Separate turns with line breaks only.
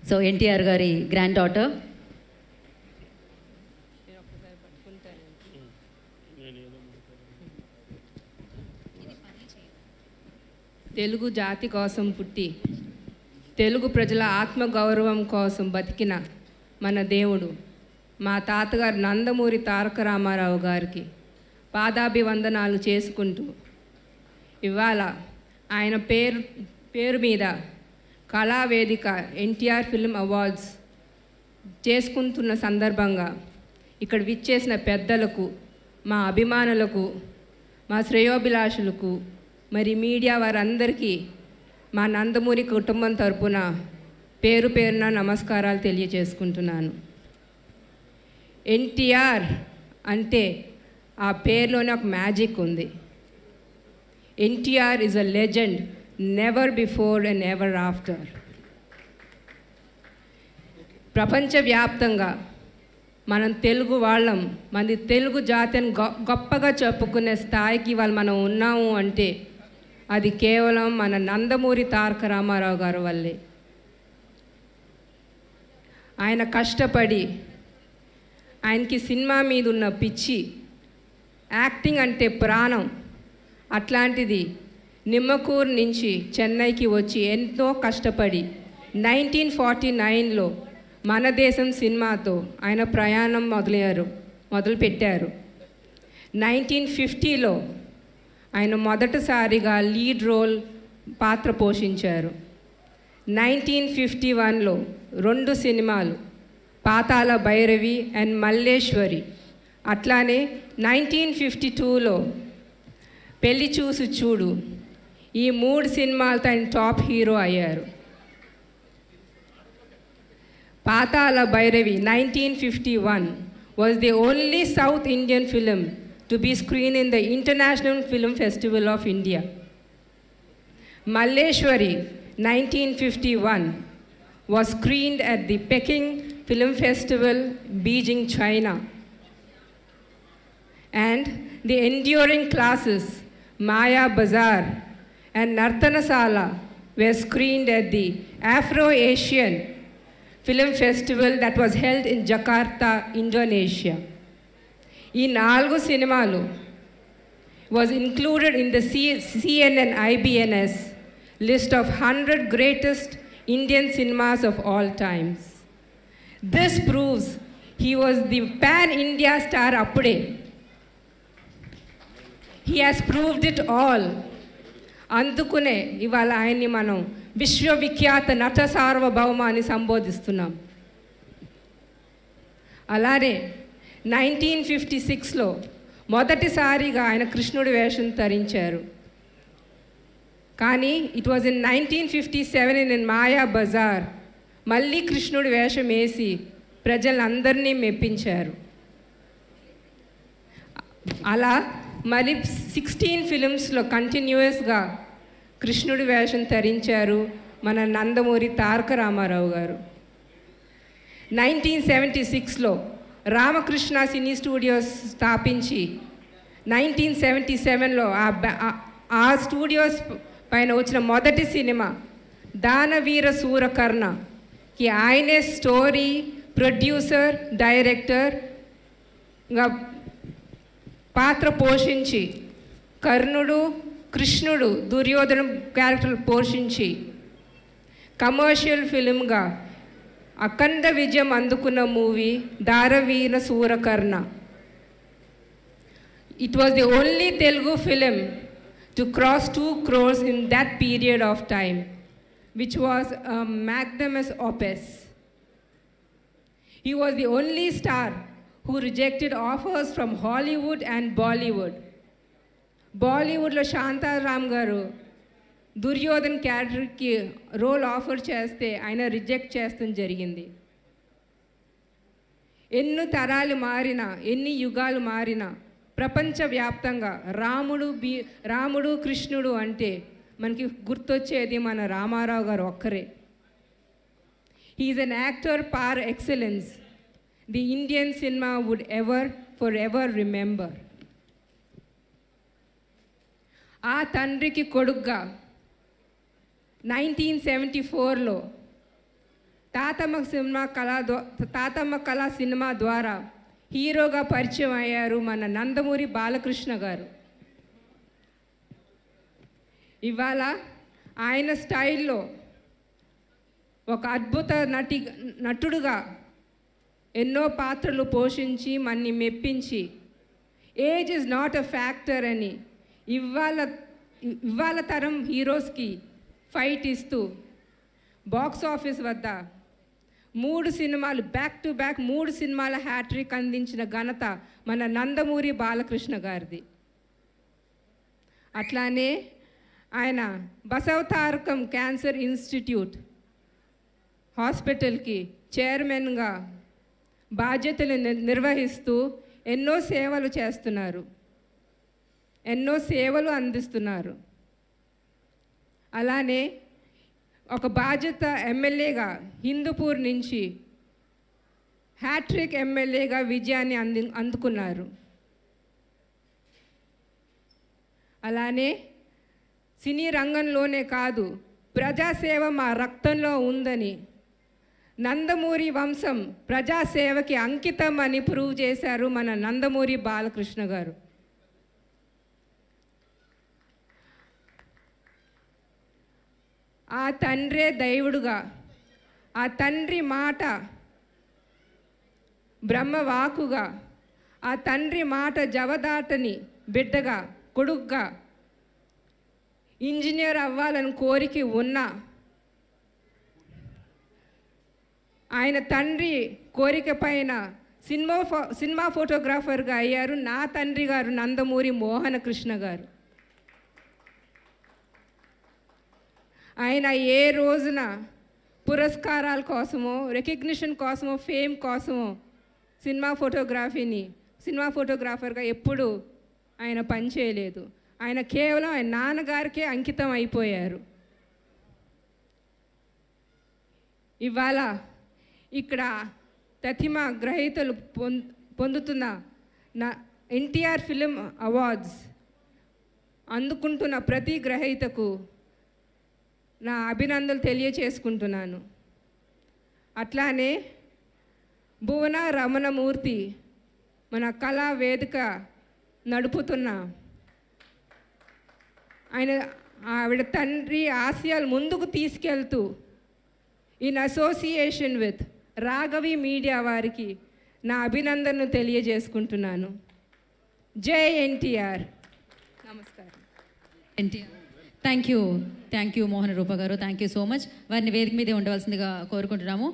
So NTR గారి grand daughter.
Telugu జాతి కోసం పుట్టి తెలుగు ప్రజల ఆత్మగౌరవం కోసం బతికిన మన దేవుడు మా తాతగారు నందమూరి తారక రామారావు గారికి పాదాభివందనాలు చేసుకుంటూ ఇవాళ ఆయన పేరు మీద కళావేదిక ఎన్టీఆర్ ఫిల్మ్ అవార్డ్స్ చేసుకుంటున్న సందర్భంగా ఇక్కడ విచ్చేసిన పెద్దలకు, మా అభిమానులకు, మా శ్రేయోభిలాషులకు, మరి మీడియా వారందరికీ మా నందమూరి కుటుంబం తరపున పేరు పేరున నమస్కారాలు తెలియజేసుకుంటున్నాను. ఎన్టీఆర్ అంటే ఆ పేరులోనే ఒక మ్యాజిక్ ఉంది. NTR is a legend, never before and ever after. ప్రపంచవ్యాప్తంగా మనం తెలుగు వాళ్ళం, మన తెలుగు జాతిని గొప్పగా చెప్పుకునే స్థాయికి వాళ్ళు మనం ఉన్నాము అంటే అది కేవలం మన నందమూరి తారక రామారావు గారి వల్లే. ఆయన కష్టపడి, ఆయనకి సినిమా మీద ఉన్న పిచ్చి, యాక్టింగ్ అంటే ప్రాణం, అట్లాంటిది నిమ్మకూరు నుంచి చెన్నైకి వచ్చి ఎంతో కష్టపడి 1949లో మన దేశం సినిమాతో ఆయన ప్రయాణం మొదలుపెట్టారు. 1950లో ఆయన మొదటిసారిగా లీడ్ రోల్ పాత్ర పోషించారు. 1951లో 2 సినిమాలు, పాతాళ భైరవి అండ్ మల్లేశ్వరి. అట్లానే 1952లో పెళ్లి చూసి చూడు, ఈ 3 సినిమాలతో ఆయన టాప్ హీరో అయ్యారు. పాతాళ Bhairavi 1951 was the only South Indian film to be screened in the International Film Festival of India. Malleshwari 1951 was screened at the Peking Film Festival, Beijing, China. And the enduring classes Maya Bazaar and Nartanasala were screened at the Afro-Asian Film Festival that was held in Jakarta, Indonesia. ఈ 4 సినిమాలు was included in the CNN IBNS list of 100 greatest Indian cinemas of all times. This proves he was the pan-India star appude. He has proved it all. అందుకునే ఇవాళ ఆయన్ని మనం విశ్వవిఖ్యాత నట సార్వభౌమ అని సంబోధిస్తున్నాం. అలానే 1956లో మొదటిసారిగా ఆయన కృష్ణుడి వేషం ధరించారు. కానీ ఇట్ వాజ్ ఇన్ 1957 ఇన్ మాయా బజార్ మళ్ళీ కృష్ణుడి వేషం వేసి ప్రజలందరినీ మెప్పించారు. అలా మరి 16 ఫిలిమ్స్లో కంటిన్యూస్గా కృష్ణుడి వేషం ధరించారు మన నందమూరి తారక రామారావు గారు. 1976లో రామకృష్ణ సినీ స్టూడియోస్ స్థాపించి 1977లో ఆ స్టూడియోస్ పైన వచ్చిన మొదటి సినిమా దానవీర సూరకర్ణకి ఆయనే స్టోరీ, ప్రొడ్యూసర్, డైరెక్టర్గా పాత్ర పోషించి కర్ణుడు, కృష్ణుడు, దుర్యోధన క్యారెక్టర్ పోషించి కమర్షియల్ ఫిలింగా అఖండ విజయం అందుకున్న movie Danaveera Soora Karna. It was the only Telugu film to cross 2 crores in that period of time, which was a magnum opus. He was the only star who rejected offers from Hollywood and Bollywood. బాలీవుడ్లో శాంతారామ్ గారు దుర్యోధన్ క్యారెక్టర్కి role offer చేస్తే ఆయన reject చేస్తూ జరిగింది. ఎన్ని తరాలు మారినా, ఎన్ని యుగాలు మారినా ప్రపంచవ్యాప్తంగా రాముడు కృష్ణుడు అంటే మనకి గుర్తొచ్చేది మన రామారావు గారు ఒక్కరే. He's an actor par excellence the Indian cinema would for ever remember. ఆ తండ్రికి కొడుగ్గా 1974లో తాతమ్మ కళ సినిమా ద్వారా హీరోగా పరిచయం అయ్యారు మన నందమూరి బాలకృష్ణ గారు. ఇవాళ ఆయన స్టైల్లో ఒక అద్భుత నటుడుగా ఎన్నో పాత్రలు పోషించి మన్ని మెప్పించి age is not a factor అని ఇవాళ తరం హీరోస్కి ఫైట్ ఇస్తూ బాక్స్ ఆఫీస్ వద్ద 3 సినిమాలు బ్యాక్ టు బ్యాక్ 3 సినిమాల హ్యాట్రిక్ అందించిన ఘనత మన నందమూరి బాలకృష్ణ గారిది. అట్లానే ఆయన బసవతారకం క్యాన్సర్ ఇన్స్టిట్యూట్ హాస్పిటల్కి చైర్మన్గా బాధ్యతలు నిర్వహిస్తూ ఎన్నో సేవలు చేస్తున్నారు, ఎన్నో సేవలు అందిస్తున్నారు. అలానే ఒక బాధ్యత ఎమ్మెల్యేగా హిందూపూర్ నుంచి హ్యాట్రిక్ ఎమ్మెల్యేగా విజయాన్ని అందుకున్నారు. అలానే సినీ రంగంలోనే కాదు ప్రజాసేవ మా రక్తంలో ఉందని, నందమూరి వంశం ప్రజాసేవకి అంకితం అని ప్రూవ్ చేశారు మన నందమూరి బాలకృష్ణ గారు. ఆ తండ్రే దైవుడుగా, ఆ తండ్రి మాట బ్రహ్మవాకుగా, ఆ తండ్రి మాట జవదాటని బిడ్డగా, కొడుకుగా, ఇంజనీర్ అవ్వాలని కోరిక ఉన్నా ఆయన తండ్రి కోరిక పైన సినిమా ఫోటోగ్రాఫర్గా అయ్యారు నా తండ్రి గారు నందమూరి మోహన కృష్ణ గారు. ఆయన ఏ రోజున పురస్కారాల కోసమో, రికగ్నిషన్ కోసమో, ఫేమ్ కోసమో సినిమా ఫోటోగ్రాఫర్గా ఎప్పుడూ ఆయన పనిచేయలేదు. ఆయన కేవలం ఆయన నాన్నగారికే అంకితం అయిపోయారు. ఇవాళ ఇక్కడ ప్రతిమ గ్రహీతలు పొందుతున్న నా ఎన్టీఆర్ ఫిలిం అవార్డ్స్ అందుకుంటున్న ప్రతి గ్రహీతకు నా అభినందనలు తెలియచేసుకుంటున్నాను. అట్లానే భువన రమణమూర్తి మన కళా వేదిక నడుపుతున్న ఆవిడ తండ్రి ఆశయాలు ముందుకు తీసుకెళ్తూ in association with Raghavi media వారికి నా అభినందనను తెలియజేసుకుంటున్నాను. జై ఎన్టీఆర్. నమస్కారం.
ఎన్టీఆర్. థ్యాంక్ యూ మోహన రూప గారు. Thank you so much. వారిని వేదిక మీదే ఉండవలసిందిగా కోరుకుంటున్నాము.